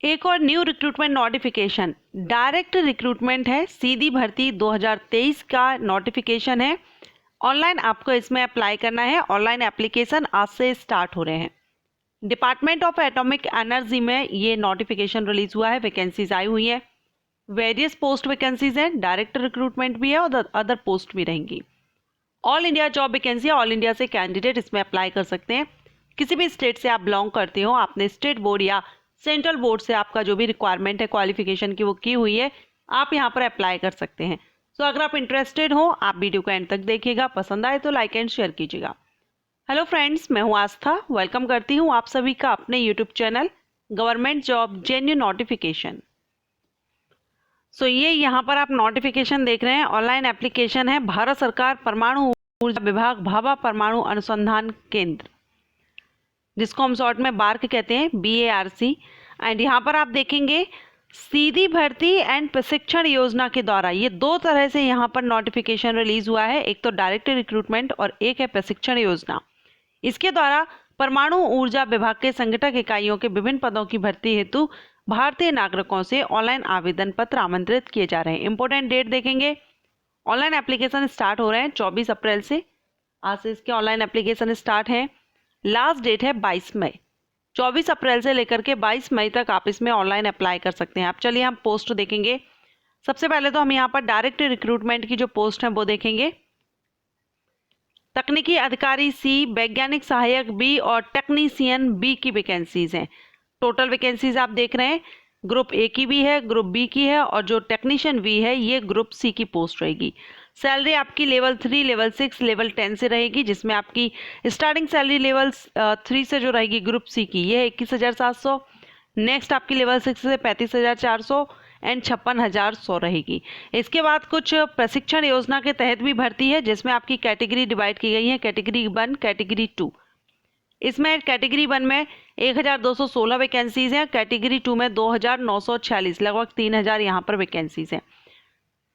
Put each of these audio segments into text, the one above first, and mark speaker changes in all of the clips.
Speaker 1: एक और new recruitment notification, direct recruitment है, सीधी भर्ती 2023 का नोटिफिकेशन है। ऑनलाइन आपको इसमें अप्लाई करना है। ऑनलाइन एप्लीकेशन आज से स्टार्ट हो रहे हैं। डिपार्टमेंट ऑफ एटॉमिक एनर्जी में ये नोटिफिकेशन रिलीज हुआ है। वैकेंसीज आई हुई है, वेरियस पोस्ट वैकेंसीज हैं, डायरेक्ट रिक्रूटमेंट भी है और अदर पोस्ट भी रहेंगी। All India job vacancy, all India से कैंडिडेट इसमें अप्लाई कर सकते हैं। किसी भी स्टेट से आप बिलोंग करते हो, आपने स्टेट बोर्ड या सेंट्रल बोर्ड से आपका जो भी रिक्वायरमेंट है क्वालिफिकेशन की वो की हुई है, आप यहाँ पर अप्लाई कर सकते हैं। सो अगर आप इंटरेस्टेड हो, आप वीडियो को एंड तक देखिएगा। पसंद आए तो लाइक एंड शेयर कीजिएगा। हेलो फ्रेंड्स, मैं हूँ आस्था। वेलकम करती हूँ आप सभी का अपने YouTube channel government job genuine notification. So ये यहाँ पर आप नोटिफिकेशन देख रहे हैं, ऑनलाइन एप्लीकेशन है। भारत सरकार परमाणु ऊर्जा विभाग भाभा परमाणु अनुसंधान केंद्र, जिसको हम शॉर्ट में बार्क कहते हैं, BARC। एंड यहाँ पर आप देखेंगे सीधी भर्ती एंड प्रशिक्षण योजना के द्वारा ये दो तरह से यहाँ पर नोटिफिकेशन रिलीज हुआ है। एक तो डायरेक्ट रिक्रूटमेंट और एक है प्रशिक्षण योजना। इसके द्वारा परमाणु ऊर्जा विभाग के संगठक इकाइयों के विभिन्न पदों की भर्ती हेतु भारतीय नागरिकों से ऑनलाइन आवेदन पत्र आमंत्रित किए जा रहे हैं। इंपॉर्टेंट डेट देखेंगे, ऑनलाइन एप्लीकेशन स्टार्ट हो रहे हैं 24 अप्रैल से। आज से इसके ऑनलाइन एप्लीकेशन स्टार्ट हैं। लास्ट डेट है 22 मई। 24 अप्रैल से लेकर के 22 मई तक आप इसमें ऑनलाइन अप्लाई कर सकते हैं। आप चलिए हम पोस्ट देखेंगे। सबसे पहले तो हम यहाँ पर डायरेक्ट रिक्रूटमेंट की जो पोस्ट है वो देखेंगे। तकनीकी अधिकारी C, वैज्ञानिक सहायक B और टेक्नीशियन B की वैकेंसीज हैं। टोटल वैकेंसीज आप देख रहे हैं, ग्रुप A की भी है, ग्रुप B की है और जो टेक्नीशियन B है ये ग्रुप C की पोस्ट रहेगी। सैलरी आपकी लेवल 3, लेवल 6, लेवल 10 से रहेगी, जिसमें आपकी स्टार्टिंग सैलरी लेवल 3 से जो रहेगी ग्रुप C की ये है 21,700। नेक्स्ट आपकी लेवल 6 से 35,400 एंड 56,100 रहेगी। इसके बाद कुछ प्रशिक्षण योजना के तहत भी भर्ती है, जिसमें आपकी कैटेगरी डिवाइड की गई है, कैटेगरी 1, कैटेगरी 2। इसमें कैटेगरी 1 में 1,216 वैकेंसीज हैं, कैटेगरी 2 में 2,946, लगभग 3,000 यहाँ पर वैकेंसीज हैं।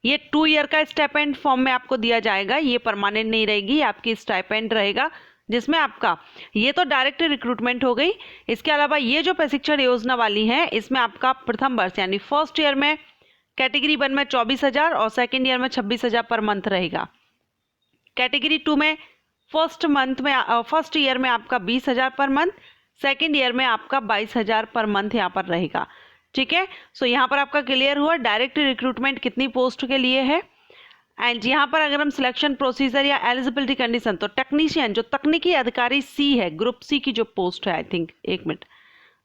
Speaker 1: ये 2 ईयर का स्टाइपेंड फॉर्म में आपको दिया जाएगा, ये परमानेंट नहीं रहेगी, आपकी स्टाइपेंड रहेगा, जिसमें आपका ये तो डायरेक्ट रिक्रूटमेंट हो गई। इसके अलावा ये जो प्रशिक्षण योजना वाली है, इसमें आपका प्रथम वर्ष यानी फर्स्ट ईयर में कैटेगरी 1 में 24,000 और सेकेंड ईयर में 26,000 पर मंथ रहेगा। कैटेगरी 2 में फर्स्ट ईयर में आपका 20,000 पर मंथ, सेकेंड ईयर में आपका 22,000 पर मंथ यहाँ पर रहेगा। ठीक है, सो यहाँ पर आपका क्लियर हुआ डायरेक्ट रिक्रूटमेंट कितनी पोस्ट के लिए है। एंड यहाँ पर अगर हम सिलेक्शन प्रोसीजर या एलिजिबिलिटी कंडीशन, तो टेक्नीशियन जो तकनीकी अधिकारी C है, ग्रुप C की जो पोस्ट है, आई थिंक एक मिनट,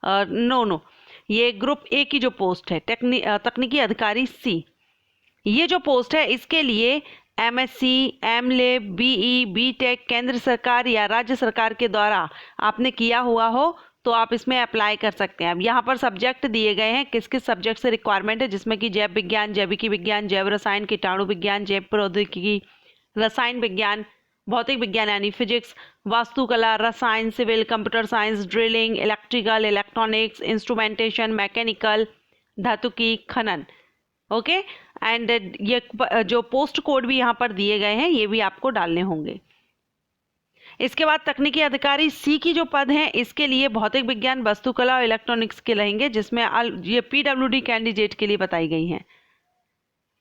Speaker 1: नो ये ग्रुप A की जो पोस्ट है, तकनीकी अधिकारी C, ये जो पोस्ट है इसके लिए MSc, MLA, BE, BTech केंद्र सरकार या राज्य सरकार के द्वारा आपने किया हुआ हो तो आप इसमें अप्लाई कर सकते हैं। अब यहाँ पर सब्जेक्ट दिए गए हैं, किस किस सब्जेक्ट से रिक्वायरमेंट है, जिसमें कि जैव विज्ञान, जैविकी विज्ञान, जैव रसायन, कीटाणु विज्ञान, जैव प्रौद्योगिकी, रसायन विज्ञान, भौतिक विज्ञान यानी फिजिक्स, वास्तुकला, रसायन, civil, computer science, drilling, electrical, electronics, instrumentation, mechanical, धातुकी, खनन। ओके, एंड ये जो पोस्ट कोड भी यहाँ पर दिए गए हैं ये भी आपको डालने होंगे। इसके बाद तकनीकी अधिकारी C की जो पद हैं, इसके लिए भौतिक विज्ञान, वास्तुकला और इलेक्ट्रॉनिक्स के रहेंगे, जिसमें ये PWD कैंडिडेट के लिए बताई गई हैं।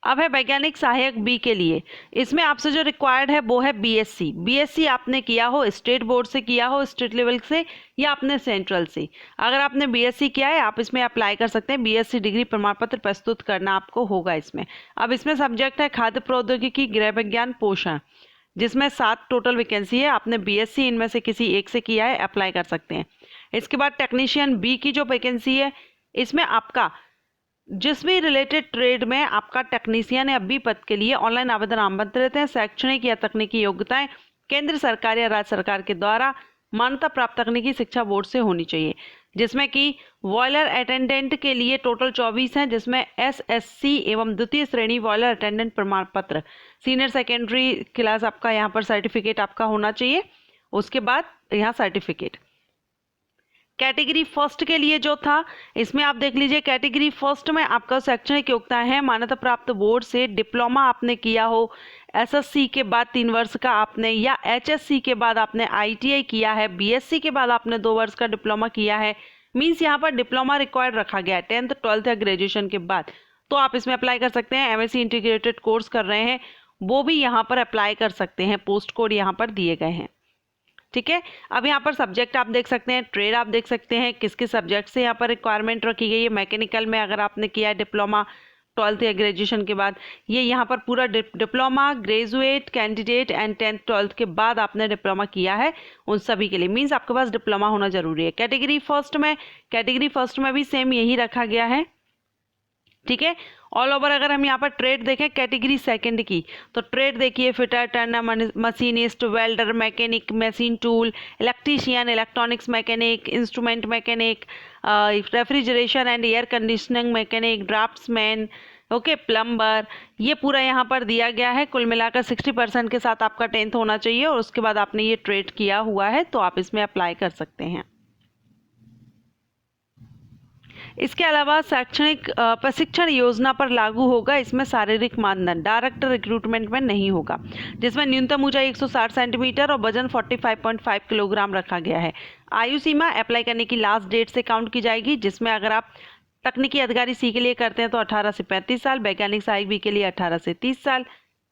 Speaker 1: अब है वैज्ञानिक सहायक B के लिए, इसमें आपसे जो रिक्वायर्ड है वो है BSc आपने किया हो, स्टेट बोर्ड से किया हो, स्टेट लेवल से या अपने सेंट्रल से। अगर आपने BSc किया है आप इसमें अप्लाई कर सकते हैं। BSc डिग्री प्रमाण पत्र प्रस्तुत करना आपको होगा इसमें। अब इसमें सब्जेक्ट है खाद्य प्रौद्योगिकी, गृह विज्ञान, पोषण, जिसमें 7 टोटल वैकेंसी है। आपने BSc इनमें से किसी एक से किया है, अप्लाई कर सकते हैं। इसके बाद टेक्नीशियन B की जो वैकेंसी है, इसमें आपका जिस भी रिलेटेड ट्रेड में आपका टेक्नीशियन या B पद के लिए ऑनलाइन आवेदन आमंत्रित है। शैक्षणिक या तकनीकी योग्यताएं केंद्र सरकार या राज्य सरकार के द्वारा मान्यता प्राप्त तकनीकी शिक्षा बोर्ड से होनी चाहिए, जिसमें कि बॉयलर अटेंडेंट के लिए टोटल 24 हैं, जिसमें SSC एवं द्वितीय श्रेणी बॉयलर अटेंडेंट प्रमाण पत्र, सीनियर सेकेंडरी क्लास आपका यहाँ पर सर्टिफिकेट आपका होना चाहिए। उसके बाद यहाँ सर्टिफिकेट। कैटेगरी फर्स्ट के लिए जो था, इसमें आप देख लीजिए कैटेगरी फर्स्ट में आपका शैक्षणिक योग्यता है मान्यता प्राप्त बोर्ड से डिप्लोमा आपने किया हो, SSC के बाद 3 वर्ष का आपने, या HSC के बाद आपने ITI किया है, BSc के बाद आपने 2 वर्ष का डिप्लोमा किया है, मीन्स यहाँ पर डिप्लोमा रिक्वायर्ड रखा गया है 10th 12th या ग्रेजुएशन के बाद, तो आप इसमें अप्लाई कर सकते हैं। एमएससी इंटीग्रेटेड कोर्स कर रहे हैं वो भी यहाँ पर अप्लाई कर सकते हैं, पोस्ट कोड यहाँ पर दिए गए हैं, ठीक है। अब यहाँ पर सब्जेक्ट आप देख सकते हैं, ट्रेड आप देख सकते हैं, किस किस सब्जेक्ट से यहाँ पर रिक्वायरमेंट रखी गई है। मैकेनिकल में अगर आपने किया है डिप्लोमा 12th या ग्रेजुएशन के बाद, ये यहाँ पर पूरा diploma, graduate candidate and 10th 12th के बाद आपने डिप्लोमा किया है, उन सभी के लिए मीन्स आपके पास डिप्लोमा होना जरूरी है। कैटेगरी फर्स्ट में भी सेम यही रखा गया है, ठीक है। ऑल ओवर अगर हम यहाँ पर ट्रेड देखें कैटेगरी सेकंड की, तो ट्रेड देखिए fitter, Turner, machinist, welder, mechanic, machine tool, electrician, electronics mechanic, instrument mechanic, refrigeration and air conditioning mechanic, draughtsman, okay, plumber, ये पूरा यहाँ पर दिया गया है। कुल मिलाकर 60% के साथ आपका 10th होना चाहिए और उसके बाद आपने ये ट्रेड किया हुआ है तो आप इसमें अप्लाई कर सकते हैं। इसके अलावा शैक्षणिक प्रशिक्षण योजना पर लागू होगा इसमें शारीरिक मानदंड, डायरेक्ट रिक्रूटमेंट में नहीं होगा, जिसमें न्यूनतम ऊंचाई 160 सेंटीमीटर और वजन 45.5 किलोग्राम रखा गया है। आयु सीमा अप्लाई करने की लास्ट डेट से काउंट की जाएगी, जिसमें अगर आप तकनीकी अधिकारी सी के लिए करते हैं तो 18 से 35 साल, वैज्ञानिक सहायक बी के लिए 18 से 30 साल,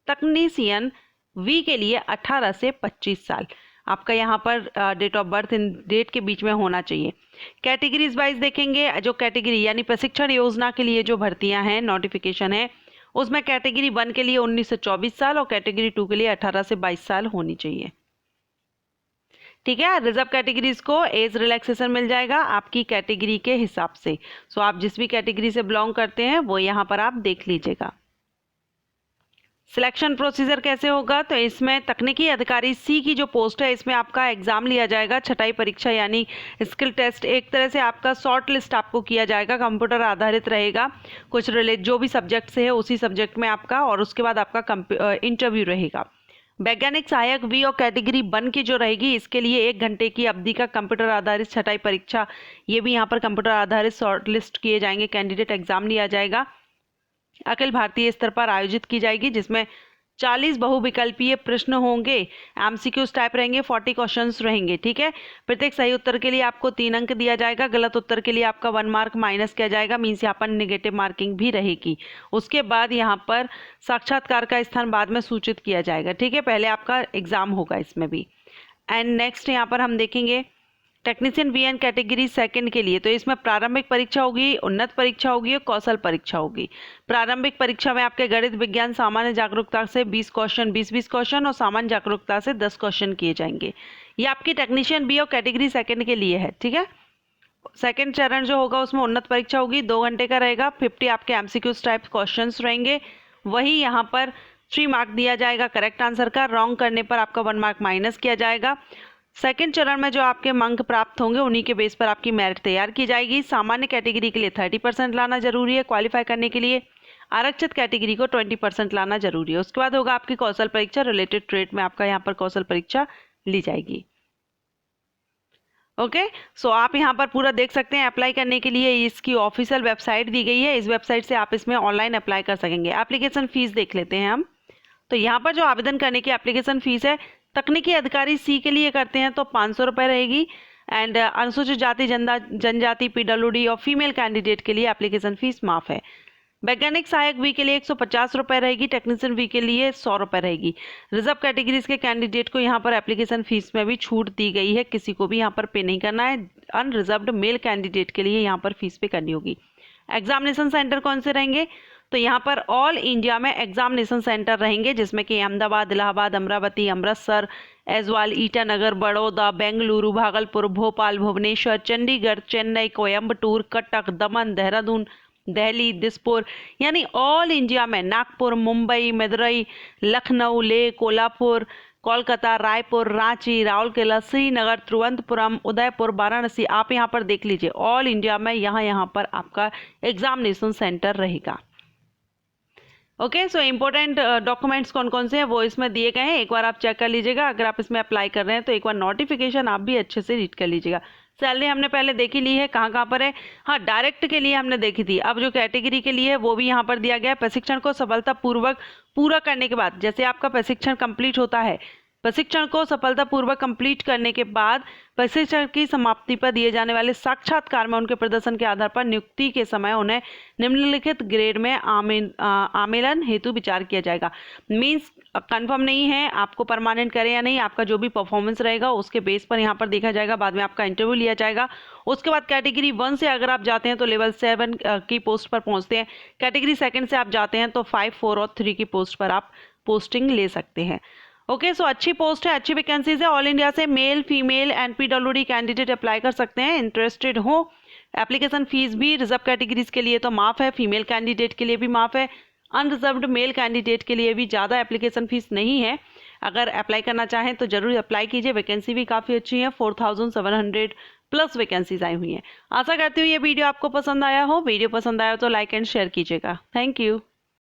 Speaker 1: तकनीशियन वी के लिए 18 से 25 साल आपका यहाँ पर date of birth in date के बीच में होना चाहिए। कैटेगरीज वाइज देखेंगे, जो कैटेगरी यानी प्रशिक्षण योजना के लिए जो भर्तियां हैं, नोटिफिकेशन है, उसमें कैटेगरी 1 के लिए 19 से 24 साल और कैटेगरी 2 के लिए 18 से 22 साल होनी चाहिए, ठीक है। रिजर्व कैटेगरीज को एज रिलैक्सेशन मिल जाएगा आपकी कैटेगरी के हिसाब से। सो आप जिस भी कैटेगरी से बिलोंग करते हैं वो यहाँ पर आप देख लीजिएगा। सिलेक्शन प्रोसीजर कैसे होगा, तो इसमें तकनीकी अधिकारी सी की जो पोस्ट है इसमें आपका एग्जाम लिया जाएगा, छटाई परीक्षा यानी स्किल टेस्ट, एक तरह से आपका शॉर्ट लिस्ट आपको किया जाएगा, कंप्यूटर आधारित रहेगा, कुछ रिलेट जो भी सब्जेक्ट से है उसी सब्जेक्ट में आपका, और उसके बाद आपका इंटरव्यू रहेगा। वैज्ञानिक सहायक बी और कैटेगरी 1 की जो रहेगी इसके लिए 1 घंटे की अवधि का कंप्यूटर आधारित छटाई परीक्षा, ये भी यहाँ पर कंप्यूटर आधारित शॉर्ट लिस्ट किए जाएंगे, कैंडिडेट एग्जाम लिया जाएगा, अखिल भारतीय स्तर पर आयोजित की जाएगी, जिसमें 40 बहुविकल्पीय प्रश्न होंगे, एमसीक्यूज टाइप रहेंगे, 40 क्वेश्चंस रहेंगे, ठीक है। प्रत्येक सही उत्तर के लिए आपको 3 अंक दिया जाएगा, गलत उत्तर के लिए आपका 1 मार्क माइनस किया जाएगा, मीन्स यहाँ पर नेगेटिव मार्किंग भी रहेगी। उसके बाद यहाँ पर साक्षात्कार का स्थान बाद में सूचित किया जाएगा, ठीक है, पहले आपका एग्जाम होगा इसमें भी। एंड नेक्स्ट यहाँ पर हम देखेंगे technician V N category second के लिए, तो इसमें प्रारंभिक परीक्षा होगी, उन्नत परीक्षा होगी और कौशल परीक्षा होगी। प्रारंभिक परीक्षा में आपके गणित, विज्ञान, सामान्य जागरूकता से 20 क्वेश्चन 20-20 क्वेश्चन और सामान्य जागरूकता से 10 क्वेश्चन किए जाएंगे। ये आपकी टेक्नीशियन बी और कैटेगरी सेकंड के लिए है, ठीक है। सेकंड चरण जो होगा उसमें उन्नत परीक्षा होगी, 2 घंटे का रहेगा, 50 आपके एमसीक्यूज टाइप क्वेश्चन रहेंगे, वही यहाँ पर 3 मार्क दिया जाएगा करेक्ट आंसर का, रॉन्ग करने पर आपका 1 मार्क माइनस किया जाएगा। सेकंड चरण में जो आपके अंक प्राप्त होंगे उन्हीं के बेस पर आपकी मेरिट तैयार की जाएगी। सामान्य कैटेगरी के लिए 30% लाना जरूरी है क्वालिफाई करने के लिए, आरक्षित कैटेगरी को 20% लाना जरूरी है। उसके बाद होगा आपकी कौशल परीक्षा, रिलेटेड ट्रेड में आपका यहाँ पर कौशल परीक्षा ली जाएगी, ओके। सो आप यहाँ पर पूरा देख सकते हैं। अप्लाई करने के लिए इसकी ऑफिशियल वेबसाइट दी गई है, इस वेबसाइट से आप इसमें ऑनलाइन अप्लाई कर सकेंगे। एप्लीकेशन फीस देख लेते हैं हम, तो यहाँ पर जो आवेदन करने की एप्लीकेशन फीस है, तकनीकी अधिकारी सी के लिए करते हैं तो 500 रुपये रहेगी, एंड अनुसूचित जाति जनजाति पीडब्ल्यूडी और फीमेल कैंडिडेट के लिए एप्लीकेशन फीस माफ है। वैज्ञानिक सहायक वी के लिए 150 रुपये रहेगी, टेक्नीशियन वी के लिए 100 रुपये रहेगी। रिजर्व कैटेगरीज के कैंडिडेट को यहाँ पर एप्लीकेशन फीस में भी छूट दी गई है, किसी को भी यहाँ पर पे नहीं करना है। अनरिजर्व्ड मेल कैंडिडेट के लिए यहाँ पर फीस पे करनी होगी। एग्जामिनेशन सेंटर कौन से रहेंगे, तो यहाँ पर ऑल इंडिया में एग्जामिनेशन सेंटर रहेंगे, जिसमें कि अहमदाबाद, इलाहाबाद, अमरावती, अमृतसर, ऐजवाल, ईटानगर, बड़ौदा, बेंगलुरु, भागलपुर, भोपाल, भुवनेश्वर, चंडीगढ़, चेन्नई, कोयम्बटूर, कटक, दमन, देहरादून, दिल्ली, दिसपुर, यानी ऑल इंडिया में नागपुर, मुंबई, मदुरई, लखनऊ, लेह, कोल्हापुर, कोलकाता, रायपुर, रांची, राउरकेला, श्रीनगर, तिरुवनंतपुरम, उदयपुर, वाराणसी, आप यहाँ पर देख लीजिए, ऑल इंडिया में यहाँ पर आपका एग्जामिनेशन सेंटर रहेगा, ओके। सो इम्पोर्टेंट डॉक्यूमेंट्स कौन कौन से हैं वो इसमें दिए गए हैं, एक बार आप चेक कर लीजिएगा। अगर आप इसमें अप्लाई कर रहे हैं तो एक बार नोटिफिकेशन आप भी अच्छे से रीड कर लीजिएगा। सैलरी हमने पहले देखी ली है, कहाँ पर है, हाँ डायरेक्ट के लिए हमने देखी थी, अब जो कैटेगरी के लिए है वो भी यहाँ पर दिया गया है। प्रशिक्षण को सफलतापूर्वक पूरा करने के बाद, जैसे आपका प्रशिक्षण कंप्लीट होता है, प्रशिक्षण को सफलतापूर्वक कंप्लीट करने के बाद प्रशिक्षण की समाप्ति पर दिए जाने वाले साक्षात्कार में उनके प्रदर्शन के आधार पर नियुक्ति के समय उन्हें निम्नलिखित ग्रेड में आमेलन हेतु विचार किया जाएगा। मीन्स कंफर्म नहीं है आपको परमानेंट करें या नहीं, आपका जो भी परफॉर्मेंस रहेगा उसके बेस पर यहाँ पर देखा जाएगा, बाद में आपका इंटरव्यू लिया जाएगा। उसके बाद कैटेगरी 1 से अगर आप जाते हैं तो लेवल 7 की पोस्ट पर पहुँचते हैं। कैटेगरी 2 से आप जाते हैं तो 5, 4 और 3 की पोस्ट पर आप पोस्टिंग ले सकते हैं। ओके, सो अच्छी पोस्ट है, अच्छी वैकेंसीज है। ऑल इंडिया से male female and PWD candidate apply कर सकते हैं, इंटरेस्टेड हो। एप्लीकेशन फीस भी रिजर्व कैटेगरीज के लिए तो माफ़ है, फीमेल कैंडिडेट के लिए भी माफ़ है, अनरिजर्व्ड मेल कैंडिडेट के लिए भी ज़्यादा एप्लीकेशन फीस नहीं है। अगर अप्लाई करना चाहें तो ज़रूर अप्लाई कीजिए, वैकेंसी भी काफ़ी अच्छी है, 4700 प्लस वैकेंसीज आई हुई हैं। आशा करती हूँ ये वीडियो आपको पसंद आया हो। वीडियो पसंद आया हो तो लाइक एंड शेयर कीजिएगा। Thank you.